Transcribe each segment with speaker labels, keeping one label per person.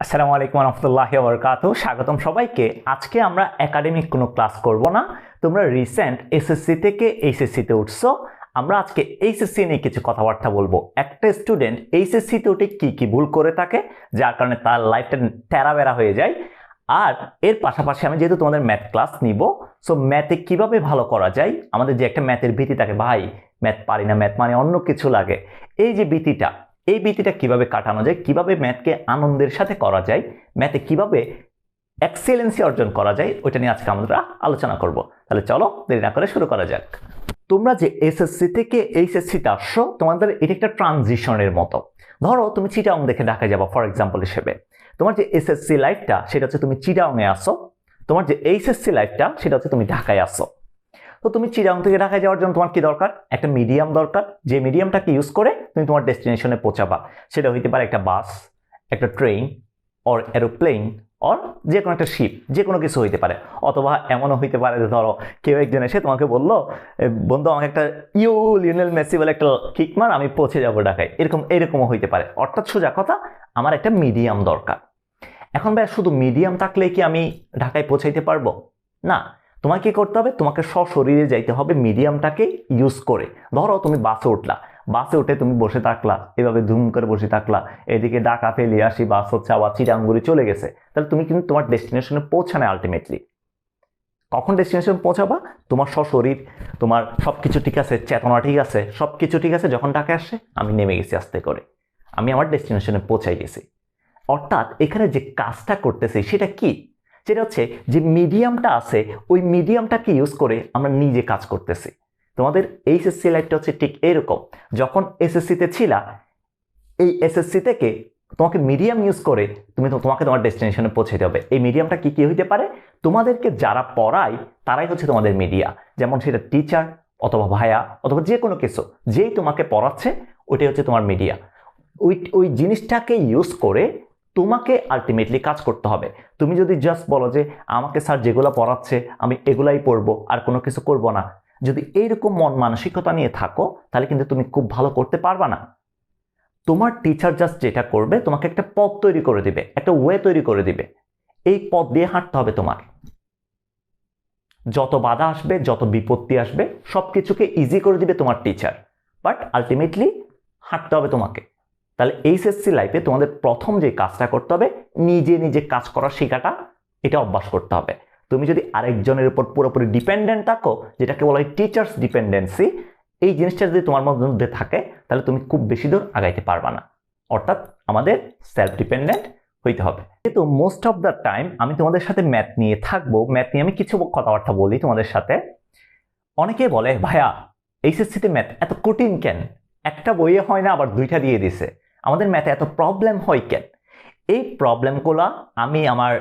Speaker 1: আসসালামু আলাইকুম রহমতুল্লাহি ওয়া বারাকাতুহু। স্বাগতম সবাইকে। আজকে আমরা একাডেমিক কোনো ক্লাস করব না। তোমরা রিসেন্ট এসএসসি থেকে এইচএসসি তে উঠছো। আমরা আজকে এইচএসসি নিয়ে কিছু কথাবার্তা বলবো। একটা স্টুডেন্ট এইচএসসি তে উঠে কি কি ভুল করে থাকে যার কারণে তার লাইফটা তেরাবেরা হয়ে যায়। আর এর পাশাপাশি আমি যেহেতু তোমাদের ম্যাথ ক্লাস নিব, সো ম্যাথে কিভাবে ভালো করা যায়, আমাদের যে একটা ম্যাথের ভীতি থাকে, ভাই ম্যাথ পারি না, ম্যাথ মানে অন্য কিছু লাগে, এই যে ভীতিটা, এই ভীতিটা কিভাবে কাটানো যায়, কিভাবে ম্যাথকে আনন্দের সাথে করা যায়, ম্যাথে কিভাবে এক্সেলেন্সি অর্জন করা যায়, ওইটা নিয়ে আজকে আমরা আলোচনা করব। তাহলে চলো দেরি না করে শুরু করা যাক। তোমরা যে এসএসসি থেকে এইচএসসি তে আসছো, তোমাদের এটা একটা ট্রানজিশনের মতো। ধরো তুমি চিটাং দেখে ঢাকায় যাবো ফর এক্সাম্পল হিসেবে। তোমার যে এসএসসি লাইফটা সেটা হচ্ছে তুমি চিটাং এ আসো, তোমার যে এইচএসসি লাইফটা সেটা হচ্ছে তুমি ঢাকায় আসো। তো তুমি চিটাং থেকে ঢাকায় যাওয়ার জন্য তোমার কি দরকার? একটা মিডিয়াম দরকার, যে মিডিয়ামটাকে ইউজ করে তুমি তোমার ডেস্টিনেশনে পৌঁছাবা। সেটা হইতে পারে একটা বাস, একটা ট্রেন, অর এরোপ্লেন, অর যে কোনো একটা শিপ, যে কোনো কিছু হইতে পারে। অথবা এমনও হইতে পারে যে ধরো কেউ একজন এসে তোমাকে বললো, বন্ধু আমাকে একটা লিওনেল মেসি বলে একটা কিক মার, আমি পৌঁছে যাবো ঢাকায়। এরকমও হইতে পারে। অর্থাৎ সোজা কথা, আমার একটা মিডিয়াম দরকার। এখন ভাই শুধু মিডিয়াম থাকলে কি আমি ঢাকায় পৌঁছাইতে পারবো? না, তোমাকে কি করতে হবে? তোমাকে সশরীরে যাইতে হবে মিডিয়ামটাকে ইউজ করে। ধরো তুমি বাসে উঠলা, বাসে উঠে তুমি বসে থাকলা, এভাবে ধুম করে বসে থাকলা, এদিকে ঢাকা ফেলে আসি, বাস হচ্ছে আবার চিটাঙ্গুড়ি চলে গেছে, তাহলে তুমি কিন্তু তোমার ডেস্টিনেশনে পৌঁছানো আলটিমেটলি। কখন ডেস্টিনেশন পৌঁছাবা? তোমার সশরীর, তোমার সবকিছু ঠিক আছে, চেতনা ঠিক আছে, সবকিছু ঠিক আছে, যখন ঢাকায় আসে আমি নেমে গেছি আস্তে করে, আমি আমার ডেস্টিনেশনে পৌঁছাই গেছি। অর্থাৎ এখানে যে কাজটা করতেছি সেটা কি? সেটা হচ্ছে যে মিডিয়ামটা আছে, ওই মিডিয়ামটাকে ইউজ করে আমরা নিজে কাজ করতেছি। তোমাদের এইচএসসি লাইফটা হচ্ছে ঠিক এরকম। যখন এসএসসি তে ছিলা, এই এসএসসি থেকে তোমাকে মিডিয়াম ইউজ করে তোমাকে তোমার ডেস্টিনেশনে পৌঁছাতে হবে। এই মিডিয়ামটা কি কি হইতে পারে? তোমাদেরকে যারা পড়ায় তারাই হচ্ছে তোমাদের মিডিয়া। যেমন সেটা টিচার অথবা ভাইয়া অথবা যে কোনো কিছু, যেই তোমাকে পড়াচ্ছে ওইটাই হচ্ছে তোমার মিডিয়া। ওই জিনিসটাকে ইউজ করে তোমাকে আলটিমেটলি কাজ করতে হবে। তুমি যদি জাস্ট বলো যে আমাকে স্যার যেগুলো পড়াচ্ছে আমি এগুলাই পড়বো আর কোনো কিছু করব না, যদি এইরকম মন মানসিকতা নিয়ে থাকো, তাহলে কিন্তু তুমি খুব ভালো করতে পারবা না। তোমার টিচার জাস্ট যেটা করবে, তোমাকে একটা পথ তৈরি করে দিবে, একটা ওয়ে তৈরি করে দিবে। এই পথ দিয়ে হাঁটতে হবে তোমাকে। যত বাধা আসবে, যত বিপত্তি আসবে, সবকিছুকে ইজি করে দিবে তোমার টিচার, বাট আলটিমেটলি হাঁটতে হবে তোমাকে। তাহলে এইচএসসি লাইফে তোমাদের প্রথম যে কাজটা করতে হবে, নিজে নিজে কাজ করা শেখাটা, এটা অভ্যাস করতে হবে। তুমি যদি আরেকজনের উপর পুরোপুরি ডিপেন্ডেন্ট থাকো, যেটাকে বলা হয় টিচার্স ডিপেন্ডেন্সি, এই জিনিসটা যদি তোমার মধ্যে থাকে, তাহলে তুমি খুব বেশি দূর আগাইতে পারবা না। অর্থাৎ আমাদের সেলফ ডিপেন্ডেন্ট হইতে হবে। কিন্তু মোস্ট অফ দ্য টাইম আমি তোমাদের সাথে ম্যাথ নিয়ে থাকবো, ম্যাথ নিয়ে আমি কিছু কথাবার্তা বলি তোমাদের সাথে। অনেকে বলে ভাইয়া এইচএসসি তে ম্যাথ এত কঠিন কেন, একটা বইয়ে হয় না আবার দুইটা দিয়ে দিছে, আমাদের ম্যাথে এত প্রবলেম হয় কেন? এই প্রবলেমগুলো আমি আমার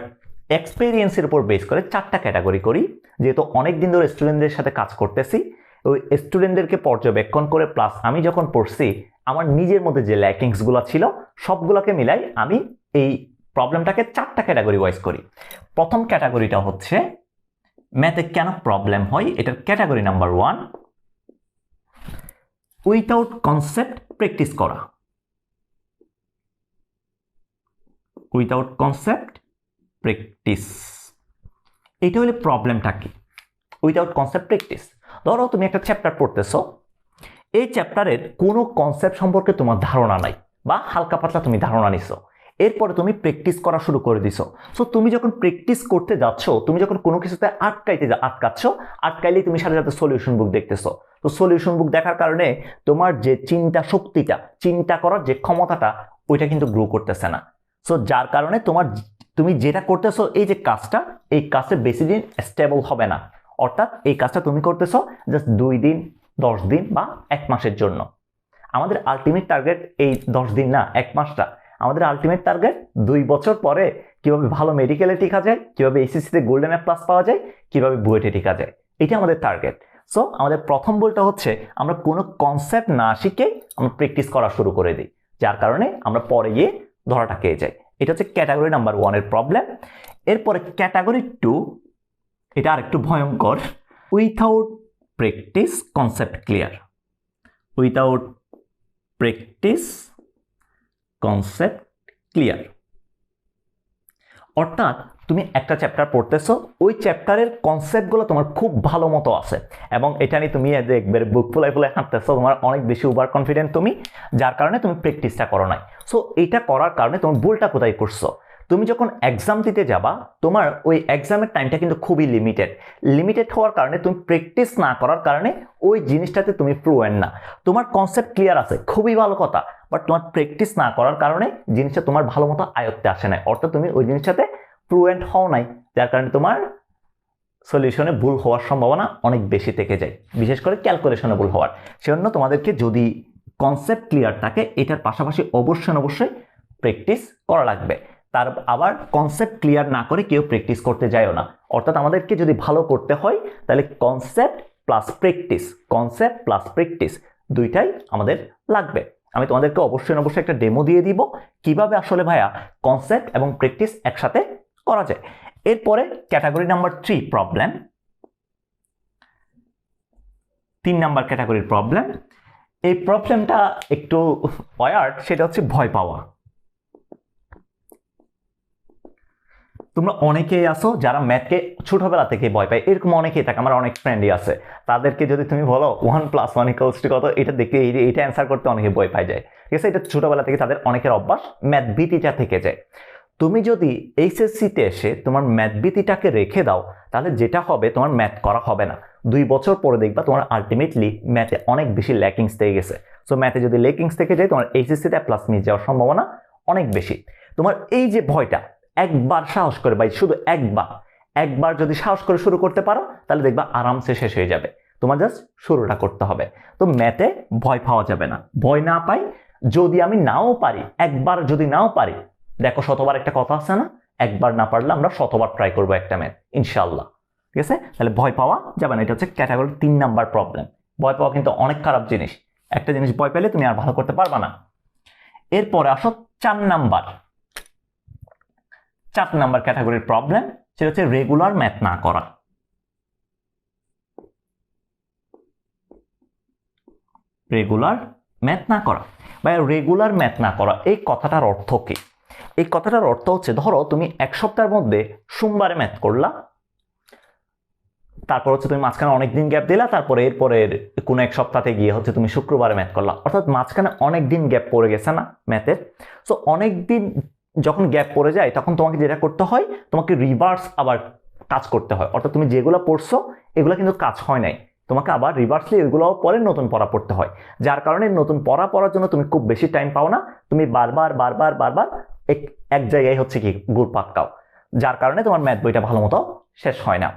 Speaker 1: এক্সপেরিয়েন্সের উপর বেস করে চারটা ক্যাটাগরি করি। যেহেতু অনেক দিন ধরে স্টুডেন্টদের সাথে কাজ করতেছি, ওই স্টুডেন্টদেরকে পর্যবেক্ষণ করে প্লাস আমি যখন পড়ছি, আমার নিজের মধ্যে যে ল্যাকিংসগুলো ছিল সবগুলোকে মিলাই আমি এই প্রবলেমটাকে চারটা ক্যাটাগরি ওয়াইজ করি। প্রথম ক্যাটাগরিটা হচ্ছে ম্যাথে কেন প্রবলেম হয়, এটার category number 1, without concept practice করা। উইথাউট কনসেপ্ট প্র্যাকটিস, এটা হলে প্রবলেমটা কি? উইথাউট কনসেপ্ট প্র্যাকটিস, ধরো তুমি একটা চ্যাপ্টার পড়তেছো, এই চ্যাপ্টারের কোনো কনসেপ্ট সম্পর্কে তোমার ধারণা নাই, বা হালকা পাতলা তুমি ধারণা নিছো, এরপরে তুমি প্র্যাকটিস করা শুরু করে দিছো। সো তুমি যখন প্র্যাকটিস করতে যাচ্ছ, তুমি যখন কোনো কিছুতে আটকাচ্ছ, আটকাইলেই তুমি সাথে সাথে সলিউশন বুক দেখতেছো। তো সলিউশন বুক দেখার কারণে তোমার যে চিন্তা শক্তিটা, চিন্তা করার যে ক্ষমতাটা, ওইটা কিন্তু গ্রো করতেছে না। সো যার কারণে তুমি যেটা করতেছো, এই যে কাজটা, এই কাজটা বেশি দিন স্টেবল হবে না। অর্থাৎ এই কাজটা তুমি করতেছো জাস্ট 2 দিন, 10 দিন বা 1 মাসের জন্য। আমাদের আলটিমেট টার্গেট এই 10 দিন না, 1 মাসটা। আমাদের আলটিমেট টার্গেট 2 বছর পরে কিভাবে ভালো মেডিকেলে টিকা যায়, কিভাবে এইচএসসিতে গোল্ডেন এ প্লাস পাওয়া যায়, কিভাবে বুয়েটে টিকা যায়, এটা আমাদের টার্গেট। সো আমাদের প্রথম বলটা হচ্ছে আমরা কোনো কনসেপ্ট না শিখে আমরা প্র্যাকটিস করা শুরু করে দিই, যার কারণে আমরা পরে গিয়ে ধরাটা খেয়ে যাই। এটা হচ্ছে ক্যাটাগরি নাম্বার 1 এর প্রবলেম। এরপরে ক্যাটাগরি 2, এটা আরেকটু ভয়ঙ্কর। Without practice concept clear. Without practice concept clear. অর্থাৎ তুমি একটা চ্যাপ্টার পড়তেছো, ওই চ্যাপ্টারের কনসেপ্টগুলো তোমার খুব ভালো মতো আছে এবং এটা নিয়ে তুমি একবার বুক ফুলাই ফুলাই হাঁটতেছো, তোমার অনেক বেশি ওভার কনফিডেন্ট তুমি, যার কারণে তুমি প্র্যাকটিসটা করো নাই। সো এইটা করার কারণে তুমি ভুলটা কোথায় করছো, তুমি যখন এক্সাম দিতে যাবা তোমার ওই এক্সামের টাইমটা কিন্তু খুবই লিমিটেড হওয়ার কারণে তুমি প্র্যাকটিস না করার কারণে ওই জিনিসটাতে তুমি ফ্লুয়েন্ট না। তোমার কনসেপ্ট ক্লিয়ার আছে, খুবই ভালো কথা, বাট তোমার প্র্যাকটিস না করার কারণে জিনিসটা তোমার ভালো মতো আয়ত্তে আসে নাই, অর্থাৎ তুমি ওই জিনিসটাতে ফ্লুয়েন্ট হও নাই, যার কারণে তোমার সলিউশনে ভুল হওয়ার সম্ভাবনা অনেক বেশি থেকে যায়, বিশেষ করে ক্যালকুলেশনে ভুল হওয়ার। সেজন্য তোমাদেরকে যদি কনসেপ্ট ক্লিয়ার থাকে এটার পাশাপাশি অবশ্যই প্র্যাকটিস করা লাগবে। তার আবার কনসেপ্ট ক্লিয়ার না করে কেউ প্র্যাকটিস করতে যায়ও না, অর্থাৎ আমাদেরকে যদি ভালো করতে হয় তাহলে কনসেপ্ট প্লাস প্র্যাকটিস দুইটাই আমাদের লাগবে। আমি তোমাদেরকে অবশ্যই একটা ডেমো দিয়ে দিব কিভাবে আসলে ভাইয়া কনসেপ্ট এবং প্র্যাকটিস একসাথে করা যায়। এরপরে ক্যাটাগরি নাম্বার 3 প্রবলেম, 3 নাম্বার ক্যাটাগরির প্রবলেম। এই প্রবলেমটা একটু ওয়ার্ড, সেটা হচ্ছে ভয় পাওয়া। তোমরা অনেকেই আছো যারা ম্যাথকে ছোটবেলা থেকে ভয় পায়, এরকম অনেকেই থাকে, আমার অনেক ফ্রেন্ডই আছে। তাদেরকে যদি তুমি বলো 1 + 1 = কত, এটা দেখে এটা অ্যান্সার করতে অনেকে ভয় পায় যায়, ঠিক আছে? এটা ছোটবেলা থেকে তাদের অনেকের অভ্যাস, ম্যাথ ভীতিটা থেকে যায়। তুমি যদি এইচএসসিতে এসে তোমার ম্যাথ ভীতিটাকে রেখে দাও তাহলে যেটা হবে তোমার ম্যাথ করা হবে না। 2 বছর পরে দেখবা তোমার আলটিমেটলি ম্যাথে অনেক বেশি ল্যাকিংস থেকে গেছে। সো ম্যাথে যদি ল্যাকিংস থেকে যায় তোমার এইচএসসিতে প্লাস মিস যাওয়ার সম্ভাবনা অনেক বেশি। তোমার এই যে ভয়টা, একবার সাহস করে ভাই, শুধু একবার যদি সাহস করে শুরু করতে পারো তাহলে দেখবা আরামসে শেষ হয়ে যাবে। তোমার জাস্ট শুরুটা করতে হবে। তো ম্যাথে ভয় পাওয়া যাবে না। ভয় না পাই, যদি আমি নাও পারি, একবার যদি নাও পারি, দেখো শতবার একটা কথা আছে না, একবার না পারলে আমরা শতবার ট্রাই করবো একটা ম্যাথ, ইনশাআল্লাহ, ঠিক আছে? তাহলে ভয় পাওয়া যাবে না, এটা হচ্ছে ক্যাটাগরি 3 নাম্বার প্রবলেম। ভয় পাওয়া কিন্তু অনেক খারাপ জিনিস, একটা জিনিস ভয় পেলে তুমি আর ভালো করতে পারবা না। এরপরে আসো 4 নাম্বার ক্যাটাগরির প্রবলেম, সেটা হচ্ছে রেগুলার ম্যাথ না করা। রেগুলার ম্যাথ না করা বা রেগুলার ম্যাথ না করা, এই কথাটার অর্থ কি? এই কথাটার অর্থ হচ্ছে, ধরো তুমি এক সপ্তাহের মধ্যে সোমবারে ম্যাথ করলা, তারপর হচ্ছে তুমি মাঝখানে অনেকদিন গ্যাপ দিলা, তারপরে এরপরে কোনো এক সপ্তাহে গিয়ে হচ্ছে তুমি শুক্রবারে ম্যাথ করলা, অর্থাৎ মাঝখানে অনেকদিন গ্যাপ পড়ে গেছে না ম্যাথের। সো অনেকদিন যখন গ্যাপ পড়ে যায় তখন তোমাকে যেটা করতে হয়, তোমাকে রিভার্স আবার কাজ করতে হয়, অর্থাৎ তুমি যেগুলো পড়ছো এগুলো কিন্তু কাজ হয় নাই, তোমাকে আবার রিভার্সলি এগুলো পরে নতুন পড়া পড়তে হয়, যার কারণে নতুন পড়ার জন্য তুমি খুব বেশি টাইম পাও না, তুমি বারবার এক জায়গায় হচ্ছে কি ঘুরপাক খাও, যার কারণে তোমার ম্যাথ বইটা ভালো মতো শেষ হয় না।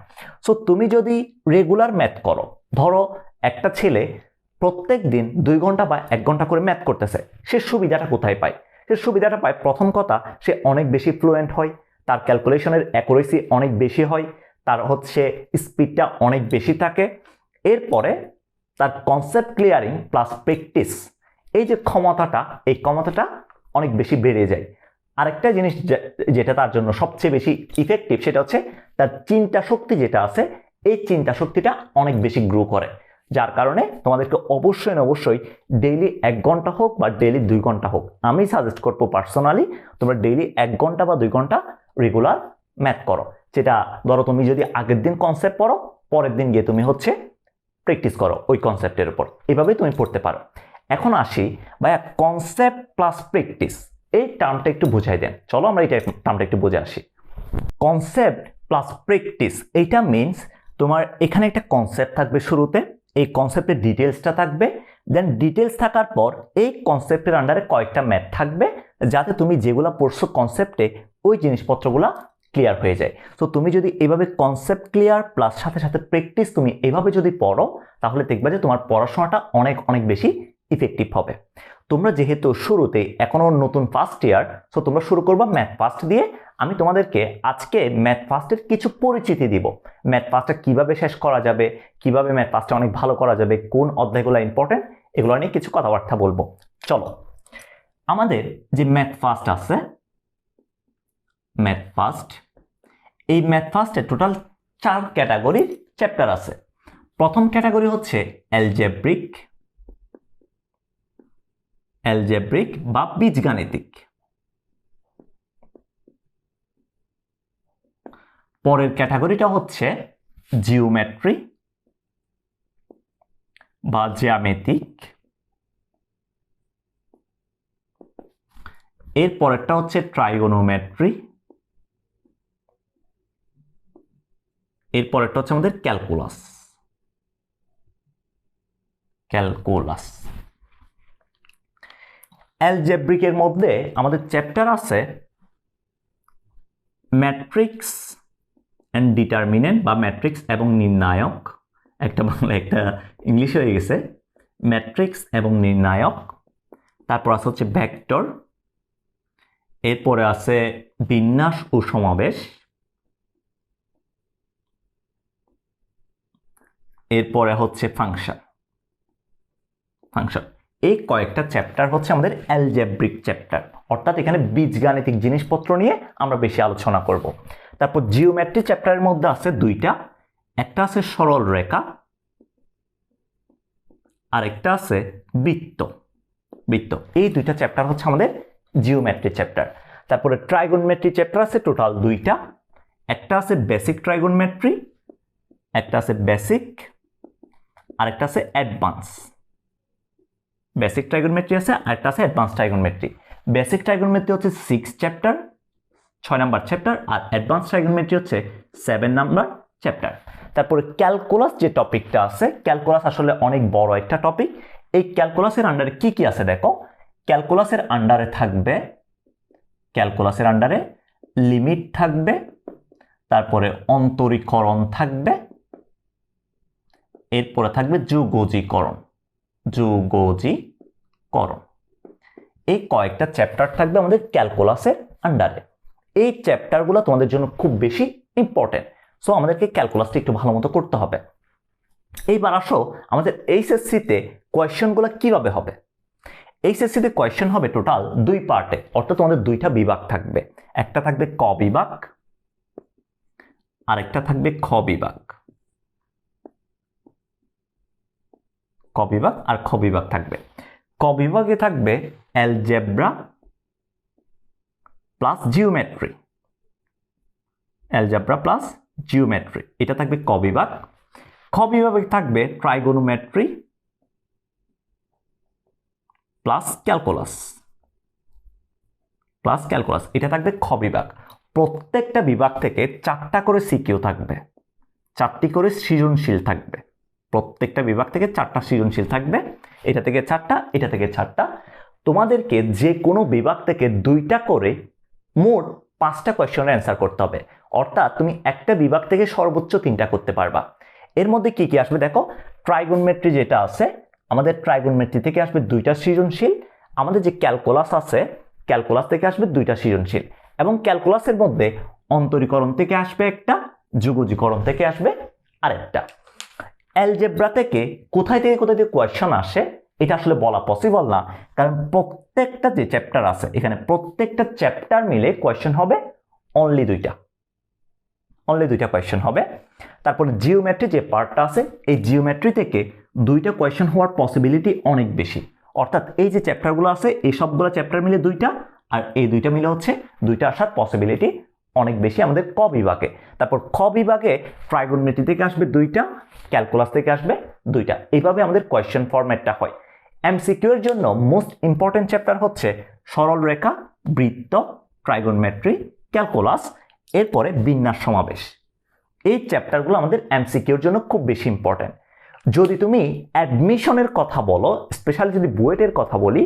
Speaker 1: সো তুমি যদি রেগুলার ম্যাথ করো, ধরো একটা ছেলে প্রত্যেক দিন 2 ঘন্টা বা 1 ঘন্টা করে ম্যাথ করতেছে, সে সুবিধাটা কোথায় পায়? সে সুবিধাটা পায়, প্রথম কথা সে অনেক বেশি ফ্লুয়েন্ট হয়, তার ক্যালকুলেশনের অ্যাকুরেসি অনেক বেশি হয়, তার হচ্ছে স্পিডটা অনেক বেশি থাকে। এরপরে তার কনসেপ্ট ক্লিয়ারিং প্লাস প্র্যাকটিস, এই যে ক্ষমতাটা, এই ক্ষমতাটা অনেক বেশি বেড়ে যায়। আরেকটা জিনিস যেটা তার জন্য সবচেয়ে বেশি ইফেক্টিভ, সেটা হচ্ছে তার চিন্তা শক্তি যেটা আছে, এই চিন্তা শক্তিটা অনেক বেশি গ্রো করে, যার কারণে তোমাদেরকে অবশ্যই ডেইলি 1 ঘন্টা হোক বা ডেইলি 2 ঘন্টা হোক, আমি সাজেস্ট করবো পার্সোনালি তোমরা ডেইলি 1 ঘন্টা বা 2 ঘন্টা রেগুলার ম্যাথ করো। যেটা ধরো তুমি যদি আগের দিন কনসেপ্ট পড়ো, পরের দিন গিয়ে তুমি হচ্ছে প্র্যাকটিস করো ওই কনসেপ্টের উপর, এভাবেই তুমি পড়তে পারো। এখন আসি ভাইয়া, কনসেপ্ট প্লাস প্র্যাকটিস, এই টার্মটা একটু বুঝাই দেন, চলো আমরা এই টার্মটা একটু বুঝে আসি। কনসেপ্ট প্লাস প্র্যাকটিস, এইটা মিনস তোমার এখানে একটা কনসেপ্ট থাকবে শুরুতে, এই কনসেপ্টের ডিটেলসটা থাকবে, দেন ডিটেলস থাকার পর এই কনসেপ্টের আন্ডারে কয়েকটা ম্যাথ থাকবে, যাতে তুমি যেগুলো পড়ছো কনসেপ্টে ওই জিনিসপত্রগুলো ক্লিয়ার হয়ে যায়। তো তুমি যদি এভাবে কনসেপ্ট ক্লিয়ার প্লাস সাথে প্র্যাকটিস তুমি এভাবে যদি পড়ো, তাহলে দেখবে যে তোমার পড়াশোনাটা অনেক বেশি ইফেক্টিভ হবে। তোমরা যেহেতু শুরুতে এখনো নতুন ফার্স্ট ইয়ার, সো তোমরা শুরু করবা ম্যাথ ফার্স্ট দিয়ে। আমি তোমাদেরকে আজকে ম্যাথ ফার্স্টের কিছু পরিচিতি দিব, ম্যাথ ফার্স্টটা কিভাবে শেষ করা যাবে, কিভাবে ম্যাথ ফার্স্টটা অনেক ভালো করা যাবে, কোন অধ্যায়গুলো ইম্পর্টেন্ট, এগুলো নিয়ে কিছু কথাবার্তা বলবো। চলো, আমাদের যে ম্যাথ ফার্স্ট আছে, ম্যাথ ফার্স্ট, এই ম্যাথ ফার্স্টে টোটাল 4 ক্যাটাগরির চ্যাপ্টার আছে। প্রথম ক্যাটাগরি হচ্ছে অ্যালজেব্রিক বা বীজগাণিতিক। পরের ক্যাটাগরিটা হচ্ছে জিওমেট্রি বা জ্যামিতিক। এর পরেরটা হচ্ছে ট্রাইগোনোমেট্রি। এর পরেরটা হচ্ছে আমাদের ক্যালকুলাস। অ্যালজেব্রিকের মধ্যে আমাদের চ্যাপ্টার আছে ম্যাট্রিক্স অ্যান্ড ডিটারমিনেন্ট বা ম্যাট্রিক্স এবং নির্ণায়ক, একটা বাংলা একটা ইংলিশ হয়ে গেছে, ম্যাট্রিক্স এবং নির্ণায়ক। তারপর আছে হচ্ছে ভেক্টর। এরপরে আছে বিন্যাস ও সমাবেশ। এরপরে হচ্ছে ফাংশন। এই কয়েকটা চ্যাপ্টার হচ্ছে আমাদের অ্যালজেব্রিক চ্যাপ্টার, অর্থাৎ এখানে বীজগাণিতিক জিনিসপত্র নিয়ে আমরা বেশি আলোচনা করব। তারপর জিওমেট্রি চ্যাপ্টারের মধ্যে আছে দুইটা, একটা আছে সরল রেখা, আর একটা আছে বৃত্ত। এই দুইটা চ্যাপ্টার হচ্ছে আমাদের জিওমেট্রি চ্যাপ্টার। তারপরে ট্রাইগোনমেট্রি চ্যাপ্টার আছে টোটাল দুইটা, একটা আছে বেসিক ট্রাইগোনমেট্রি, একটা আছে বেসিক, আর একটা আছে অ্যাডভান্স। বেসিক ট্রাইগোনমেট্রি আছে আর একটা আছে অ্যাডভান্স ট্রাইগোনমেট্রি। বেসিক ট্রাইগোনমেট্রি হচ্ছে 6 চ্যাপ্টার, 6 নাম্বার চ্যাপ্টার, আর অ্যাডভান্স ট্রাইগোনমেট্রি হচ্ছে 7 নাম্বার চ্যাপ্টার। তারপরে ক্যালকুলাস যে টপিকটা আছে, ক্যালকুলাস আসলে অনেক বড় একটা টপিক। এই ক্যালকুলাসের আন্ডারে কি কি আছে দেখো। ক্যালকুলাসের আন্ডারে লিমিট থাকবে, তারপরে অন্তরীকরণ থাকবে, এরপরে থাকবে যুগোজীকরণ। এই কয়েকটা চ্যাপ্টার থাকবে আমাদের ক্যালকুলাসের আন্ডারে। এই চ্যাপ্টারগুলো তোমাদের জন্য খুব বেশি ইম্পর্টেন্ট, সো আমাদেরকে ক্যালকুলাসটা একটু ভালো মতো করতে হবে। এইবার আসো আমাদের এইচএসসিতে কোয়েশ্চেনগুলো কিভাবে হবে। এইচএসসিতে কোয়েশ্চেন হবে টোটাল 2 পার্টে, অর্থাৎ তোমাদের 2টা বিভাগ থাকবে। একটা থাকবে ক বিভাগ, আর একটা থাকবে খ বিভাগ। খ বিভাগ থাকবে। ক বিভাগে থাকবে অ্যালজেব্রা প্লাস জিওমেট্রি। এটা থাকবে ক বিভাগ। খ বিভাগে থাকবে ট্রাইগোনোমেট্রি প্লাস ক্যালকুলাস। এটা থাকবে খ বিভাগ। প্রত্যেকটা বিভাগ থেকে 4টা করে সিকিউ থাকবে, 4টি করে সৃজনশীল থাকবে। প্রত্যেকটা বিভাগ থেকে 4টা সৃজনশীল থাকবে, এটা থেকে 4টা, এটা থেকে 4টা। তোমাদেরকে যে কোনো বিভাগ থেকে 2টা করে মোট 5টা কোয়েশ্চেনের অ্যান্সার করতে হবে, অর্থাৎ তুমি একটা বিভাগ থেকে সর্বোচ্চ 3টা করতে পারবা। এর মধ্যে কি কি আসবে দেখো। ট্রাইগোনমেট্রি যেটা আছে, আমাদের ট্রাইগোনমেট্রি থেকে আসবে 2টা সৃজনশীল। আমাদের যে ক্যালকুলাস আছে, ক্যালকুলাস থেকে আসবে 2টা সৃজনশীল, এবং ক্যালকুলাসের মধ্যে অন্তরীকরণ থেকে আসবে একটা, যুগোজীকরণ থেকে আসবে আরেকটা। অ্যালজেব্রা থেকে কোথায় থেকে কোয়েশ্চেন আসে এটা আসলে বলা পসিবল না, কারণ প্রত্যেকটা যে চ্যাপ্টার আছে এখানে প্রত্যেকটা চ্যাপ্টার মিলে কোয়েশ্চেন হবে অনলি 2টা কোয়েশ্চেন হবে। তারপরে জিওমেট্রি যে পার্টটা আছে, এই জিওমেট্রি থেকে 2টা কোয়েশ্চেন হওয়ার পসিবিলিটি অনেক বেশি, অর্থাৎ এই যে চ্যাপ্টারগুলো আছে এই সবগুলো চ্যাপ্টার মিলে 2টা, আর এই 2টা মিলে হচ্ছে 2টা আসার পসিবিলিটি অনেক বেশি আমাদের ক বিভাগে। তারপর খ বিভাগে ট্রাইগোনমেট্রি থেকে আসবে 2টা, ক্যালকুলাস থেকে আসবে 2টা। এইভাবে আমাদের কোয়েশ্চেন ফরম্যাটটা হয়। এমসিকিউ এর জন্য মোস্ট ইম্পর্টেন্ট চ্যাপ্টার হচ্ছে সরল রেখা, বৃত্ত, ট্রাইগোনমেট্রি, ক্যালকুলাস, এরপরে বিন্যাস সমাবেশ। এই চ্যাপ্টারগুলো আমাদের এমসিকিউর জন্য খুব বেশি ইম্পর্টেন্ট। যদি তুমি অ্যাডমিশনের কথা বলো, স্পেশালি যদি বুয়েটের কথা বলি,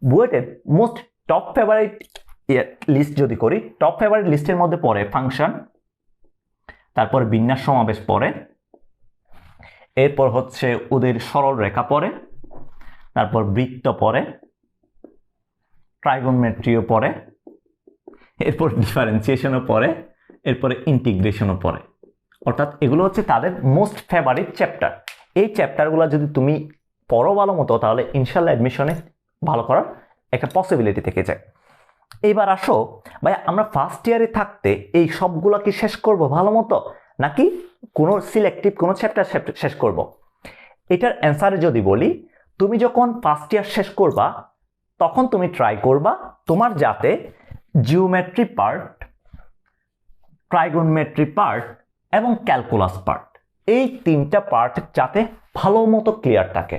Speaker 1: বুয়েটের মোস্ট টপ ফেভারিট লিস্ট যদি করি, টপ ফেভারিট লিস্টের মধ্যে পড়ে ফাংশন, তারপর বিন্যাস সমাবেশ পড়ে, এরপর হচ্ছে ওদের সরল রেখা পড়ে, তারপর বৃত্ত পড়ে, ট্রাইগোনমেট্রিও পড়ে, এরপর ডিফারেন্সিয়েশনও পড়ে, এরপরে ইন্টিগ্রেশনও পড়ে। অর্থাৎ এগুলো হচ্ছে তাদের মোস্ট ফেভারিট চ্যাপ্টার। এই চ্যাপ্টারগুলো যদি তুমি পড়ো ভালো মতো, তাহলে ইনশাল্লাহ অ্যাডমিশনে ভালো করার একটা পসিবিলিটি থেকে যায়। এইবার আসো ভাই, আমরা ফার্স্ট ইয়ারে থাকতে এই সবগুলো কি শেষ করব ভালো মতো, নাকি কোনো সিলেক্টিভ কোনো চ্যাপ্টার শেষ করব? এটার অ্যান্সারে যদি বলি, তুমি যখন ফার্স্ট ইয়ার শেষ করবা তখন তুমি ট্রাই করবা তোমার যাতে জিওমেট্রি পার্ট ট্রাইগোনমেট্রি পার্ট এবং ক্যালকুলাস পার্ট, এই তিনটা পার্ট যাতে ভালো মতো ক্লিয়ার থাকে।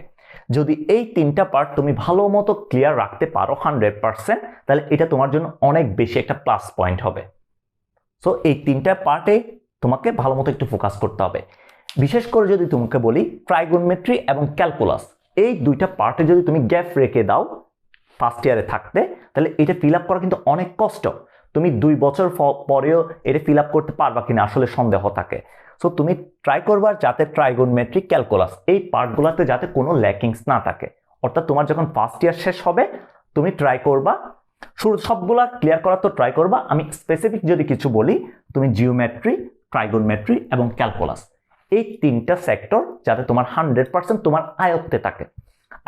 Speaker 1: যদি এই তিনটা পার্ট তুমি ভালো মতো ক্লিয়ার রাখতে পারো 100%, তাহলে এটা তোমার জন্য অনেক বেশি একটা প্লাস পয়েন্ট হবে। সো এই তিনটা পার্টে তোমাকে ভালো মতো একটু ফোকাস করতে হবে। বিশেষ করে যদি তোমাকে বলি ট্রাইগোনমেট্রি এবং ক্যালকুলাস, এই দুইটা পার্টে যদি তুমি গ্যাপ রেখে দাও ফার্স্ট ইয়ারে থাকতে, তাহলে এটা ফিল আপ করা কিন্তু অনেক কষ্ট। তুমি 2 বছর পরেও এটা ফিল আপ করতে পারবা কিনা আসলে সন্দেহ থাকে। সো তুমি ট্রাই করবা যাতে ট্রাইগোনমেট্রি, ক্যালকুলাস এই পার্টগুলোতে যাতে কোনো ল্যাকিংস না থাকে। অর্থাৎ তোমার যখন ফার্স্ট ইয়ার শেষ হবে তুমি ট্রাই করবা শুরু সবগুলা ক্লিয়ার করার তো ট্রাই করবা। আমি স্পেসিফিক যদি কিছু বলি, তুমি জিওমেট্রি, ট্রাইগোনমেট্রি এবং ক্যালকুলাস এই তিনটা সেক্টর যাতে তোমার 100% তোমার আয়ত্তে থাকে।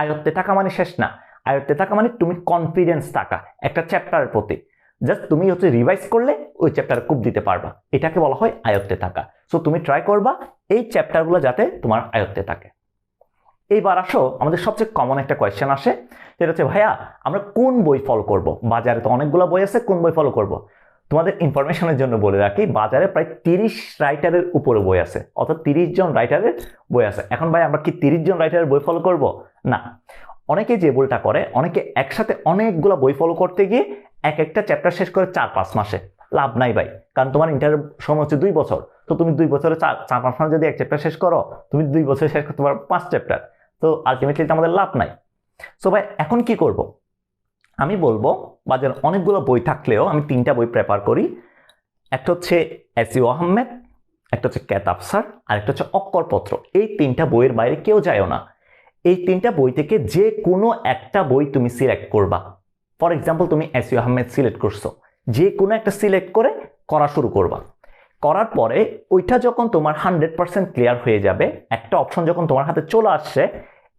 Speaker 1: আয়ত্তে থাকা মানে শেষ না, আয়ত্তে থাকা মানে তুমি কনফিডেন্স থাকা একটা চ্যাপ্টারের প্রতি। জাস্ট তুমি রিভাইজ করলে ওই চ্যাপ্টারে খুব দিতে পারবা, এটাকে বলা হয় আয়ত্তে থাকা। সো তুমি ট্রাই করবা এই চ্যাপ্টারগুলো যাতে তোমার আয়ত্তে থাকে। এইবার আসো, আমাদের সবচেয়ে কমন একটা কোয়েশ্চেন আসে, সেটা হচ্ছে ভাইয়া আমরা কোন বই ফলো করব? বাজারে তো অনেকগুলো বই আছে, কোন বই ফলো করব? তোমাদের ইনফরমেশনের জন্য বলে রাখি, বাজারে প্রায় 30 রাইটারের উপরে বই আছে, অর্থাৎ 30 জন রাইটারের বই আছে। এখন ভাই আমরা কি 30 জন রাইটারের বই ফলো করব? না। অনেকে যে বইটা করে, অনেকে একসাথে অনেকগুলো বই ফলো করতে গিয়ে এক একটা চ্যাপ্টার শেষ করে 4-5 মাসে। লাভ নাই ভাই, কারণ তোমার ইন্টারের সময় হচ্ছে 2 বছর। তো তুমি 2 বছরে 4-5 মাস যদি এক চ্যাপ্টার শেষ করো, তুমি 2 বছরে শেষ করতে পারো 5 চ্যাপ্টার। তো আলটিমেটলি আমাদের লাভ নাই। সো ভাই এখন কি করব? আমি বলবো বাজারে অনেকগুলো বই থাকলেও আমি 3টা বই প্রেফার করি। একটা হচ্ছে এসইও আহমেদ, একটা হচ্ছে কেতাব স্যার, আর একটা হচ্ছে অক্ষরপত্র। এই 3টা বইয়ের বাইরে কেউ যায়ও না। এই 3টা বই থেকে যে কোনো একটা বই তুমি সিলেক্ট করবা। ফর এক্সাম্পল তুমি এসইও আহমেদ সিলেক্ট করছো, যে কোনো একটা সিলেক্ট করে করা শুরু করবা। করার পরে ওইটা যখন তোমার 100% ক্লিয়ার হয়ে যাবে, একটা অপশন যখন তোমার হাতে চলে আসছে,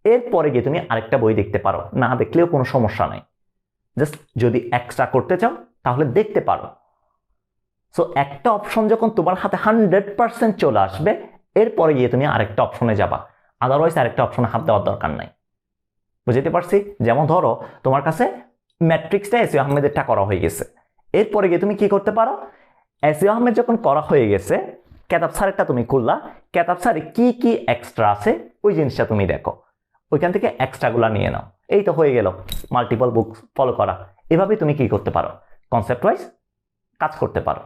Speaker 1: এরপরে গিয়ে তুমি আরেকটা বই দেখতে পারো, না দেখলেও কোনো সমস্যা নাই। জাস্ট যদি এক্সট্রা করতে চাও তাহলে দেখতে পারো। সো একটা অপশন যখন তোমার হাতে 100% চলে আসবে, এরপরে গিয়ে তুমি আরেকটা অপশনে যাবা। আদারওয়াইজ আরেকটা অপশনে হাত দেওয়ার দরকার নাই। বুঝতে পারছি? যেমন ধরো তোমার কাছে ম্যাট্রিক্সটা এসইও আহমেদেরটা করা হয়ে গেছে, এরপরে গিয়ে তুমি কি করতে পারো, এসইও আহমেদ যখন করা হয়ে গেছে, কেতাব স্যারেরটা তুমি খুললা, কেতাব স্যারে কি কি এক্সট্রা আছে ওই জিনিসটা তুমি দেখো, ওইখান থেকে এক্সট্রাগুলা নিয়ে নাও। এই তো হয়ে গেল মাল্টিপল বুক ফলো করা। এভাবে তুমি কি করতে পারো, কনসেপ্ট ওয়াইজ কাজ করতে পারো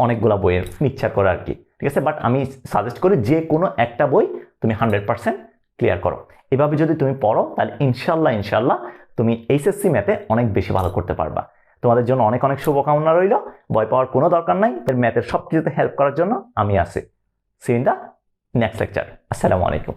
Speaker 1: অনেকগুলা বইয়ের মিক্সচার করে আর কি। ঠিক আছে, বাট আমি সাজেস্ট করি যে কোনো একটা বই তুমি 100% ক্লিয়ার করো। এভাবে যদি তুমি পড়ো তাহলে ইনশাল্লাহ তুমি এইচএসসি ম্যাথে অনেক বেশি ভালো করতে পারবা। তোমাদের জন্য অনেক অনেক শুভকামনা রইল। ভয় পাওয়ার কোনো দরকার নাই, ম্যাথের সব কিছুতে হেল্প করার জন্য আমি আছি। See in the next lecture. আসসালামু আলাইকুম।